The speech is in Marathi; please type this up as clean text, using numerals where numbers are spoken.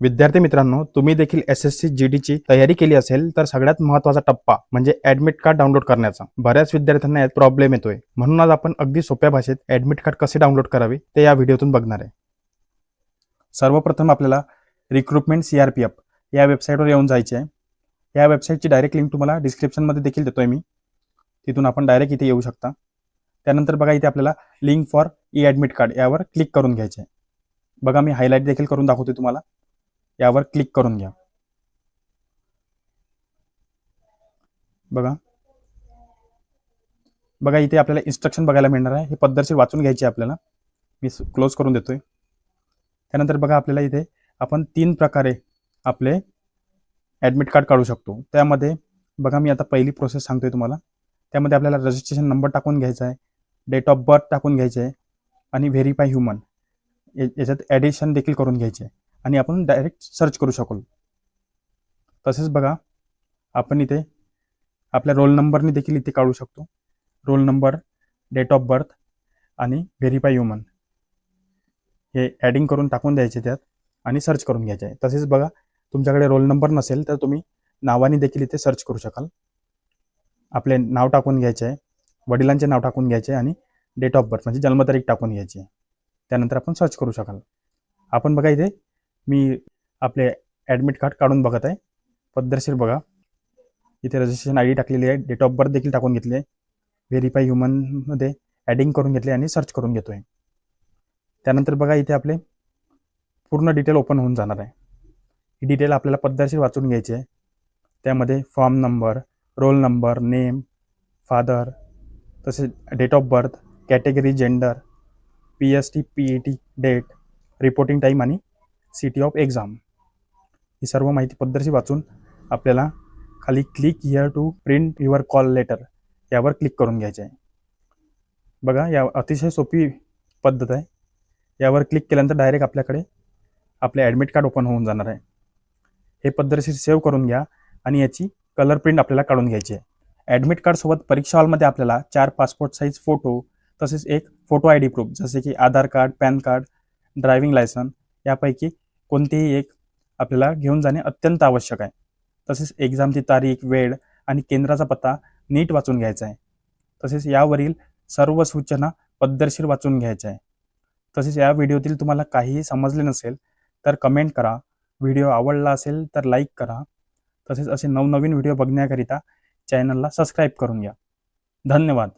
विद्यार्थी मित्रांनो, तुम्ही देखील एस-एस-सी जी-डीची तयारी केली असेल तर सगळ्यात महत्त्वाचा टप्पा म्हणजे ॲडमिट कार्ड डाउनलोड करण्याचा. बऱ्याच विद्यार्थ्यांना यात प्रॉब्लेम येतोय. म्हणून आज आपण अगदी सोप्या भाषेत ॲडमिट कार्ड कसे डाउनलोड करावे ते या व्हिडिओतून बघणार आहे. सर्वप्रथम आपल्याला रिक्रुटमेंट CRPF या वेबसाईटवर येऊन जायचे आहे. या वेबसाईटची डायरेक्ट लिंक तुम्हाला डिस्क्रिप्शनमध्ये देखील देतोय मी. तिथून आपण डायरेक्ट इथे येऊ शकता. त्यानंतर बघा इथे आपल्याला लिंक फॉर ई-ॲडमिट कार्ड यावर क्लिक करून घ्यायचे आहे. बघा मी हायलाईट देखील करून दाखवतोय तुम्हाला. यावर क्लिक करून घ्या. बघा इथे आपल्याला इन्स्ट्रक्शन बघायला मिळणार आहे. हे पद्धतशीर वाचून घ्यायचे आपल्याला. मी क्लोज करून देतोय. त्यानंतर बघा आपल्याला इथे आपण 3 प्रकारे आपले ॲडमिट कार्ड काढू शकतो. त्यामध्ये बघा मी आता पहिली प्रोसेस सांगतोय तुम्हाला. त्यामध्ये आपल्याला रजिस्ट्रेशन नंबर टाकून घ्यायचा आहे, डेट ऑफ बर्थ टाकून घ्यायचे आहे आणि व्हेरीफाय ह्युमन याच्यात ॲडिशन देखील करून घ्यायचे आहे आणि आपण डायरेक्ट सर्च करू शकू. तसेच बघा आपण इथे आपल्या रोल नंबरने देखील इथे काढू शकतो. Roll number, date of birth आणि व्हेरीफाय ह्युमन हे ॲडिंग करून टाकून द्यायचे त्यात आणि सर्च करून घ्यायचे आहे. तसेच बघा तुमच्याकडे रोल नंबर नसेल तर तुम्ही नावाने देखील इथे सर्च करू शकाल. आपले नाव टाकून घ्यायचे आहे, वडिलांचे नाव टाकून घ्यायचे आणि डेट ऑफ बर्थ म्हणजे जन्मतारीख टाकून घ्यायची आहे. त्यानंतर आपण सर्च करू शकाल. आपण बघा इथे मी आपले ॲडमिट कार्ड काढून बघत आहे. पद्धतशीर बघा इथे रजिस्ट्रेशन ID टाकलेली आहे, डेट ऑफ बर्थ देखील टाकून घेतली आहे, व्हेरीफाय ह्युमनमध्ये ॲडिंग करून घेतले आणि सर्च करून घेतो आहे. त्यानंतर बघा इथे आपले पूर्ण डिटेल ओपन होऊन जाणार आहे. ही डिटेल आपल्याला पद्धतशीर वाचून घ्यायची आहे. त्यामध्ये form number, roll number, name, father, तसेच date of birth, category, gender, PST, PET, date, reporting time आणि सिटी ऑफ एक्झाम ही सर्व माहिती पद्धतशीर वाचून आपल्याला खाली click here to print your call letter यावर क्लिक करून घ्यायचे आहे. बघा या अतिशय सोपी पद्धत आहे. यावर क्लिक केल्यानंतर डायरेक्ट आपल्याकडे आपले ॲडमिट कार्ड ओपन होऊन जाणार आहे. हे पद्धतशीर सेव्ह करून घ्या आणि याची कलर प्रिंट आपल्याला काढून घ्यायची आहे. ॲडमिट कार्डसोबत परीक्षा हॉलमध्ये आपल्याला 4 पासपोर्ट साईज फोटो तसेच एक फोटो ID प्रूफ जसे की Aadhaar card, PAN card, driving license यापैकी कोणतेही एक आपल्याला घेऊन जाणे अत्यंत आवश्यक आहे. तसेच एक्झामची तारीख, वेळ आणि केंद्राचा पत्ता नीट वाचून घ्यायचा आहे. तसेच यावरील सर्व सूचना पद्धतशीर वाचून घ्यायच्या आहे. तसेच या व्हिडिओतील तुम्हाला काहीही समजले नसेल तर कमेंट करा. व्हिडिओ आवडला असेल तर लाईक करा. तसेच असे नवनवीन व्हिडिओ बघण्याकरिता चॅनलला सबस्क्राईब करून घ्या. धन्यवाद.